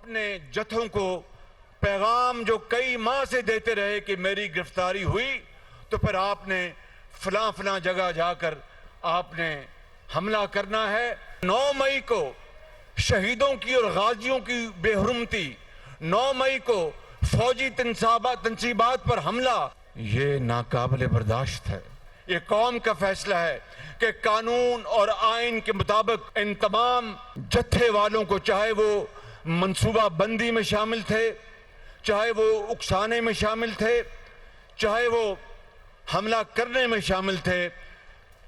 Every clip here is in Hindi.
अपने जत्थों को पैगाम जो कई माह से देते रहे कि मेरी गिरफ्तारी हुई तो फिर आपने फलां जगह जाकर आपने हमला करना है। 9 मई को शहीदों की और गाजियों की बेहुरमती, 9 मई को फौजी तंसीबात पर हमला, ये नाकाबिले बर्दाश्त है। ये कौम का फैसला है कि कानून और आइन के मुताबिक इन तमाम जत्थे वालों को, चाहे वो मंसूबा बंदी में शामिल थे, चाहे वो उकसाने में शामिल थे, चाहे वो हमला करने में शामिल थे,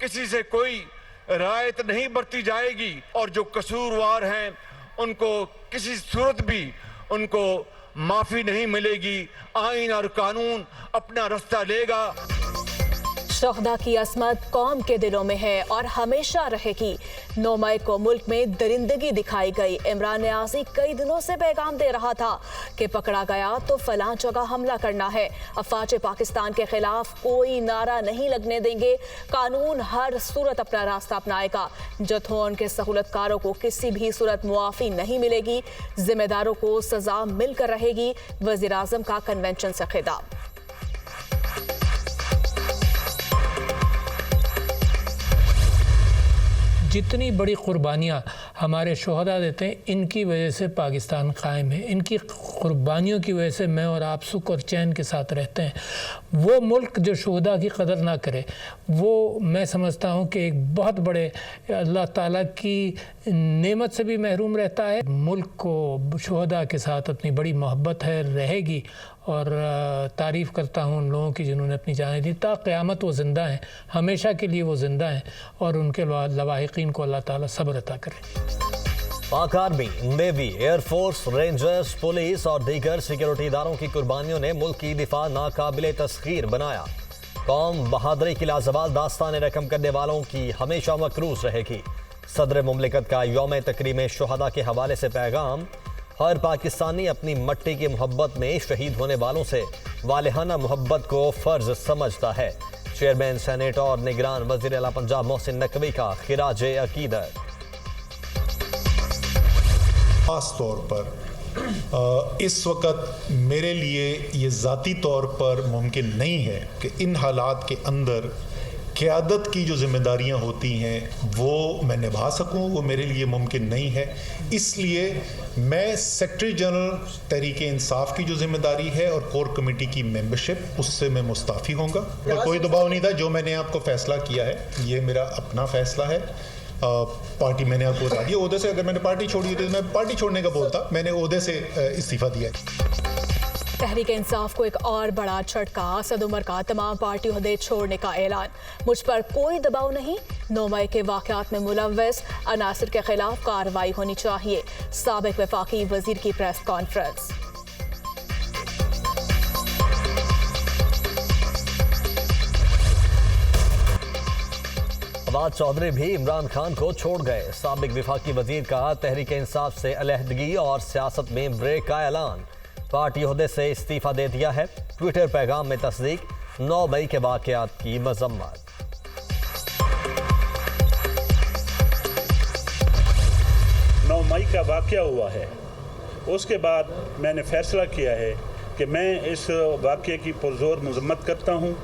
किसी से कोई रियायत नहीं बरती जाएगी और जो कसूरवार हैं उनको किसी सूरत भी उनको माफी नहीं मिलेगी। आइन और कानून अपना रास्ता लेगा। शहदा की असमत कौम के दिलों में है और हमेशा रहेगी। 9 मई को मुल्क में दरिंदगी दिखाई गई। इमरान नियाज़ी कई दिनों से पैगाम दे रहा था कि पकड़ा गया तो फलां जगह हमला करना है। अफवाज पाकिस्तान के खिलाफ कोई नारा नहीं लगने देंगे। कानून हर सूरत अपना रास्ता अपनाएगा। जत्थों और उनके सहूलतकारों को किसी भी सूरत मुआफ़ी नहीं मिलेगी। जिम्मेदारों को सजा मिलकर रहेगी। वज़ीर आज़म का कन्वेंशन से खिताब। जितनी बड़ी कुर्बानियाँ हमारे शोहदा देते हैं, इनकी वजह से पाकिस्तान कायम है। इनकी कुर्बानियों की वजह से मैं और आप सुख और चैन के साथ रहते हैं। वो मुल्क जो शोहदा की कदर ना करे, वो मैं समझता हूँ कि एक बहुत बड़े अल्लाह ताला की नेमत से भी महरूम रहता है। मुल्क को शोहदा के साथ अपनी बड़ी मोहब्बत है, रहेगी। और तारीफ़ करता हूँ उन लोगों की जिन्होंने अपनी जानें दी। ता क़यामत वो ज़िंदा हैं, हमेशा के लिए वो ज़िंदा हैं और उनके लवाहिकीन को अल्लाह ताला सब्र अता करे। पाक army, navy, air force, rangers, police और दीगर सिक्योरिटी इदारों की कुर्बानियों ने मुल्क की दिफा नाकाबिले तस्खीर बनाया। कौम बहादुरी की लाजवाब दास्तान रकम करने वालों की हमेशा मकरूज रहेगी। सदर मुमलिकत का यौम तकरीम शुहदा के हवाले से पैगाम। हर पाकिस्तानी अपनी मट्टी की मोहब्बत में शहीद होने वालों से वालिहाना मोहब्बत को फ़र्ज समझता है। चेयरमैन सेनेट और निगरान वज़ीर आला पंजाब मोहसिन नकवी का खिराज अकीदत। खास तौर पर इस वक्त मेरे लिए ये ज़ाती तौर पर मुमकिन नहीं है कि इन हालात के अंदर क़यादत की जो ज़िम्मेदारियां होती हैं वो मैं निभा सकूं, वो मेरे लिए मुमकिन नहीं है। इसलिए मैं सेक्रेटरी जनरल तहरीक इंसाफ की जो ज़िम्मेदारी है और कोर कमेटी की मेंबरशिप, उससे मैं मुस्ताफ़ी होऊंगा। कोई दबाव नहीं था। जो मैंने आपको फ़ैसला किया है ये मेरा अपना फ़ैसला है। पार्टी मैंने आपको बता दिया ओहदे से, अगर मैंने पार्टी छोड़ी होती तो मैं पार्टी छोड़ने का बोलता। मैंने ओहदे से इस्तीफ़ा दिया है। तहरीक इंसाफ को एक और बड़ा झटका। असद उमर का तमाम पार्टी ओहदे छोड़ने का ऐलान। मुझ पर कोई दबाव नहीं। 9 मई के वाक़यात में मुलव्वस अनासिर के खिलाफ कार्रवाई होनी चाहिए। साबिक वफाकी वजीर की प्रेस कॉन्फ्रेंस। फवाद चौधरी भी इमरान खान को छोड़ गए। साबिक वफाकी वजीर का तहरीक इंसाफ से अलहदगी और सियासत में ब्रेक का ऐलान। पार्टी ओहदे से इस्तीफा दे दिया है। ट्विटर पैगाम में तस्दीक। 9 मई के वाक़यात की मजम्मत। 9 मई का वाक़या हुआ है, उसके बाद मैंने फ़ैसला किया है कि मैं इस वाक़ये की पुरज़ोर मजम्मत करता हूँ।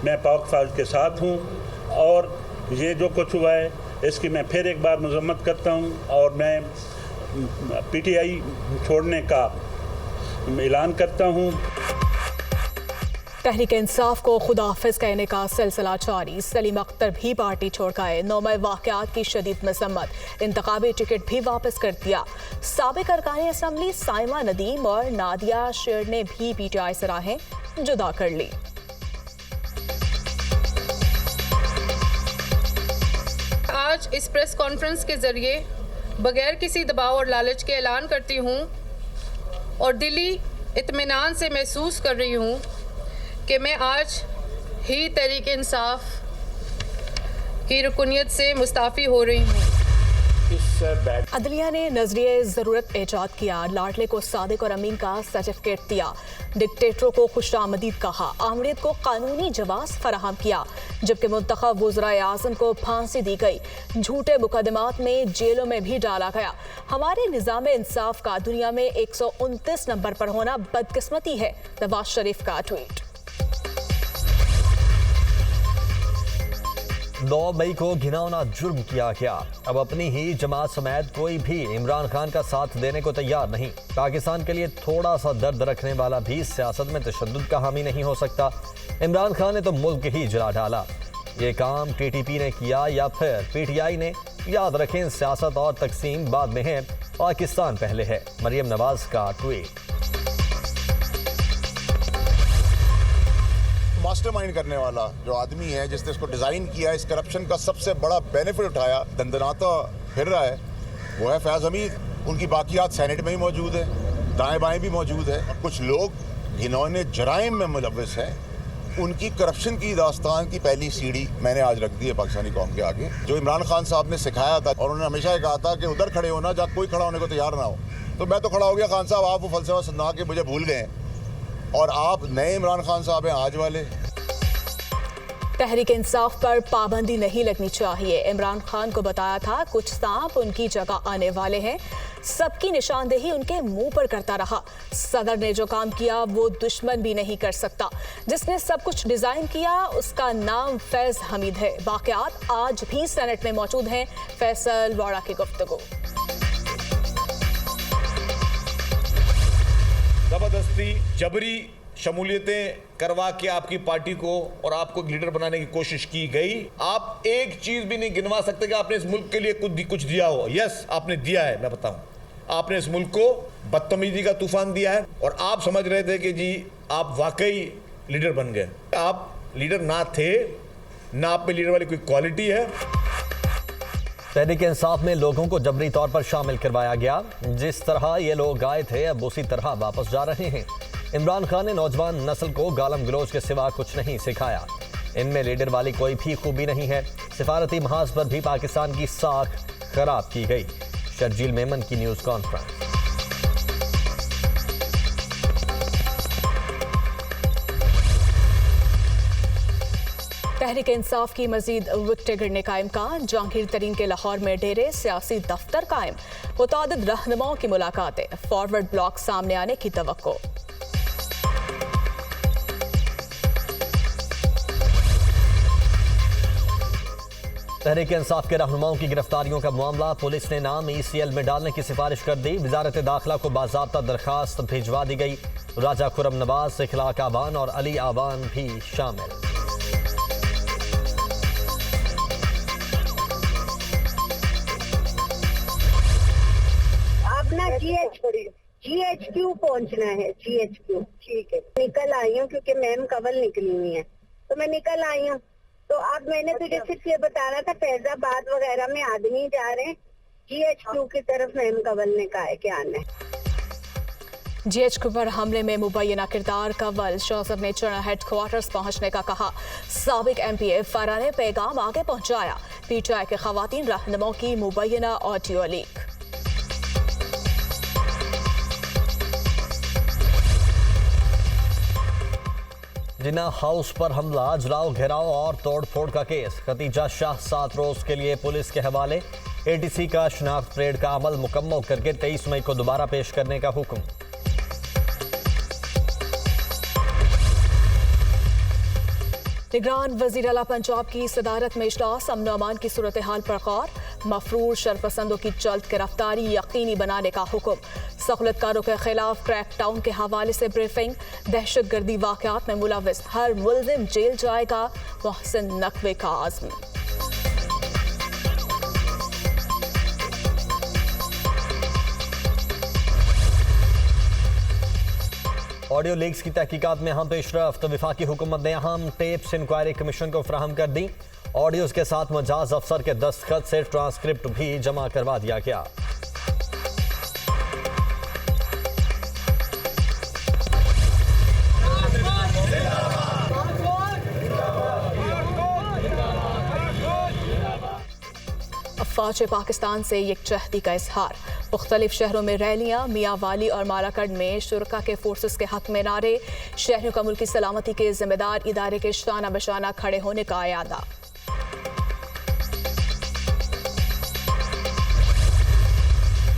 मैं पाक फ़ौज के साथ हूँ और ये जो कुछ हुआ है इसकी मैं फिर एक बार मजम्मत करता हूँ और मैं PTI छोड़ने का ऐलान करता हूँ। तहरीक इंसाफ को खुदाफिज कहने का सिलसिला जारी। सलीम अख्तर भी पार्टी छोड़ गए। 9 मई वाक़यात की शदीद मजम्मत। इंतखाबी टिकट भी वापस कर दिया। साबिक अरकान असम्बली साइमा नदीम और नादिया शेर ने भी PTI से राहें जुदा कर ली। आज इस प्रेस कॉन्फ्रेंस के जरिए बगैर किसी दबाव और लालच के ऐलान करती हूँ और दिली इत्मीनान से महसूस कर रही हूँ कि मैं आज ही तहरीक इंसाफ की रुकनियत से मुस्ताफ़ी हो रही हूँ। इस बैग अदलिया ने नजरिए जरूरत ईजाद किया, लाडले को सादिक और अमीन का सर्टिफिकेट दिया, डिक्टेटरों को खुशामदीद कहा, आमरीत को कानूनी जवाब फराहम किया, जबकि मुंतखब वज़राए आज़म को फांसी दी गई, झूठे मुकदमात में जेलों में भी डाला गया। हमारे निज़ाम इंसाफ का दुनिया में 129 नंबर पर होना बदकिस्मती है, नवाज शरीफ का ट्वीट। 9 मई को घिनौना जुर्म किया गया। अब अपनी ही जमात समेत कोई भी इमरान खान का साथ देने को तैयार नहीं। पाकिस्तान के लिए थोड़ा सा दर्द रखने वाला भी सियासत में तशद्दुद का हामी नहीं हो सकता। इमरान खान ने तो मुल्क ही जला डाला। ये काम टीटीपी ने किया या फिर पीटीआई ने? याद रखें, सियासत और तकसीम बाद में है, पाकिस्तान पहले है। मरियम नवाज का ट्वीट। मास्टरमाइंड करने वाला जो आदमी है, जिसने इसको डिज़ाइन किया, इस करप्शन का सबसे बड़ा बेनिफिट उठाया, दंदनाता फिर रहा है, वो है फैज़ हमीद। उनकी बाकियात सेनेट में ही मौजूद है, दाएं बाएं भी मौजूद है। कुछ लोग घिनौने जराइम में मुलव्वस हैं। उनकी करप्शन की दास्तान की पहली सीढ़ी मैंने आज रख दी है पाकिस्तानी कौम के आगे। जो इमरान खान साहब ने सिखाया था, और उन्होंने हमेशा कहा था कि उधर खड़े होना जहाँ कोई खड़ा होने को तैयार ना हो। तो मैं तो खड़ा हो गया। खान साहब, आप वो फलसफा सुना के मुझे भूल गए और आप नए इमरान खान साहब हैं आज वाले। तहरीक इंसाफ पर पाबंदी नहीं लगनी चाहिए। इमरान खान को बताया था कुछ सांप उनकी जगह आने वाले हैं। सबकी निशानदेही उनके मुंह पर करता रहा। सदर ने जो काम किया वो दुश्मन भी नहीं कर सकता। जिसने सब कुछ डिजाइन किया उसका नाम फैज हमीद है। वाकयात आज भी सेनेट में मौजूद हैं। फैसल वाड़ा की गुफ्तगू। जबरदस्ती जबरी शमूलियतें करवा के आपकी पार्टी को और आपको लीडर बनाने की कोशिश की गई। आप एक चीज भी नहीं गिनवा सकते कि आपने इस मुल्क के लिए कुछ दिया हो। यस, आपने दिया है। मैं बताऊं, आपने इस मुल्क को बदतमीजी का तूफान दिया है और आप समझ रहे थे कि जी आप वाकई लीडर बन गए। आप लीडर ना थे, ना आप में लीडर वाली कोई क्वालिटी है। तहरीक इंसाफ में लोगों को जबरी तौर पर शामिल करवाया गया। जिस तरह ये लोग आए थे अब उसी तरह वापस जा रहे हैं। इमरान खान ने नौजवान नस्ल को गालम गलोच के सिवा कुछ नहीं सिखाया। इनमें लीडर वाली कोई भी खूबी नहीं है। सिफारती महाज पर भी पाकिस्तान की साख खराब की गई। शर्जील मेमन की न्यूज कॉन्फ्रेंस। तहरीक इंसाफ की मजीद विकटें गिरने का इम्कान। जहांगीर तरीन के लाहौर में डेरे, सियासी दफ्तर कायम। मुतादिद रहनुमाओं की मुलाकातें। फॉरवर्ड ब्लॉक सामने आने की तवक्को। तहरीक इंसाफ के रहनुमाओं की गिरफ्तारियों का मामला। पुलिस ने नाम ECL में डालने की सिफारिश कर दी। वजारत दाखिला को बाज़ाब्ता दरखास्त भिजवा दी गई। राजा खुरम नवाज, इखलाक आवान और अली आवान भी शामिल। अपना GHQ पहुंचना है। GHQ ठीक है, निकल आई हूँ क्योंकि मैम कवल निकली हुई है, तो मैं निकल आई हूँ। तो अब मैंने तुझे सिर्फ ये बताना था, फैजाबाद वगैरह में आदमी जा रहे हैं, GHQ की तरफ मैम कवल ने कहा है कि आना है। GHQ पर हमले में मुबैना किरदार कवल शौसफ ने चना हेडक्वार्टर्स पहुंचने का कहा। साबिक MPA फरा ने पैगाम आगे पहुंचाया। PTI के खवातीन रहनुमाओं की मुबैना ऑडियो लीक। जिन्ना हाउस पर हमला, जलाओ, घेराव और तोड़फोड़ का केस। खतीजा शाह 7 रोज के लिए पुलिस के हवाले। ATC का शनाख्त परेड का अमल मुकम्मल करके 23 मई को दोबारा पेश करने का हुक्म। निगरान वजीर आला पंजाब की सदारत में इजलास। अमन अमान की सूरत हाल पर गौर। मफरूर शरपसंदों की जल्द गिरफ्तारी यकीनी बनाने का हुक्म। सहूलतकारों के खिलाफ क्रैकडाउन के हवाले से ब्रीफिंग। दहशत गर्दी वाकयात में मुलविस हर मुल्जिम जेल जाएगा। मोहसिन नकवी का आज़म। ऑडियो लीक्स की तहकीकात में अहम पेशरफ्त। वफाकी हुकूमत ने अहम टेप्स इंक्वायरी कमीशन को फराहम कर दी। ऑडियोज के साथ मजाज अफसर के दस्तखत से ट्रांसक्रिप्ट भी जमा करवा दिया गया। फौज पाकिस्तान से यकजहती का इजहार। मुख्तलिफ शहरों में रैलियां, मियांवाली और मालाकड़ में शुरका के फोर्सेस के हक में नारे। शहरियों का मुल्क की सलामती के जिम्मेदार इदारे के शाना बशाना खड़े होने का आयादा।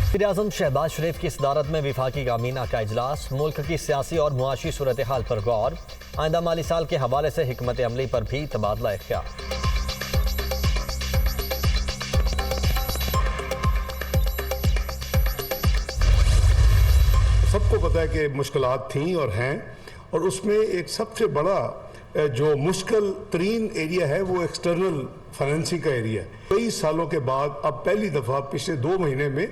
वज़ीर-ए-आज़म शहबाज शरीफ की सदारत में विफाकी काबीना का इजलास। मुल्क की सियासी और मुआशी सूरत हाल पर गौर। आइंदा माली साल के हवाले से हिकमत अमली पर भी तबादला ख्याल। सबको पता है कि मुश्किलात थी और हैं, और उसमें एक सबसे बड़ा जो मुश्किल तरीन एरिया है वो एक्सटर्नल फाइनेंसिंग का एरिया है। कई सालों के बाद अब पहली दफ़ा पिछले 2 महीने में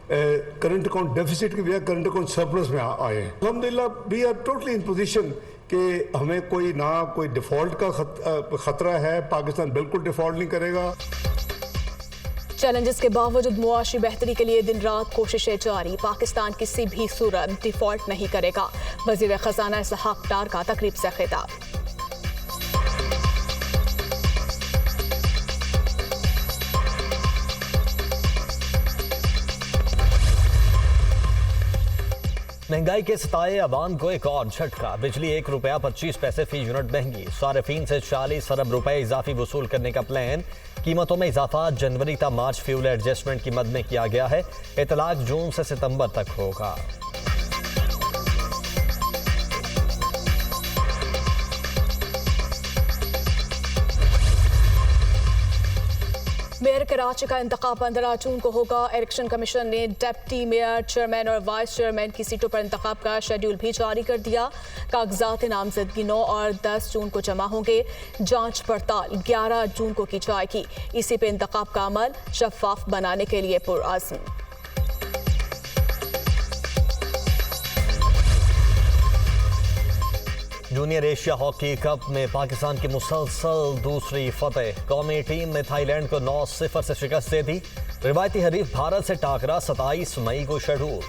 करंट अकाउंट डेफिसिट की बजाय करंट अकाउंट सरप्लस में आए हैं। अल्हम्दुलिल्लाह we are totally in position कि हमें कोई डिफॉल्ट का खतरा है। पाकिस्तान बिल्कुल डिफॉल्ट नहीं करेगा। चैलेंजेस के बावजूद मुआशी बेहतरी के लिए दिन रात कोशिशें जारी। पाकिस्तान किसी भी सूरत डिफॉल्ट नहीं करेगा। वज़ीर खजाना इसहाक डार का तकरीब से खिताब। महंगाई के सताए अवाम को एक और झटका। बिजली ₹1.25 फी यूनिट महंगी। सार्फिन से 40 अरब रुपए इजाफी वसूल करने का प्लान। कीमतों में इजाफा जनवरी तक मार्च फ्यूल एडजस्टमेंट की मद में किया गया है। इतलाक जून से सितंबर तक होगा। मेयर कराची का इंतखाब 15 जून को होगा। इलेक्शन कमीशन ने डिप्टी मेयर, चेयरमैन और वाइस चेयरमैन की सीटों पर इंतखाब का शेड्यूल भी जारी कर दिया। कागजात नामजदगी 9 और 10 जून को जमा होंगे। जांच पड़ताल 11 जून को की जाएगी। इसी पे इंतखाब का अमल शफाफ बनाने के लिए पुरअज़्म। जूनियर एशिया हॉकी कप में पाकिस्तान की मुसलसल दूसरी फतेह। कौमी टीम ने थाईलैंड को 9-0 से शिकस्त दे दी। रिवायती हरीफ भारत से टाकरा 27 मई को शेड्यूल।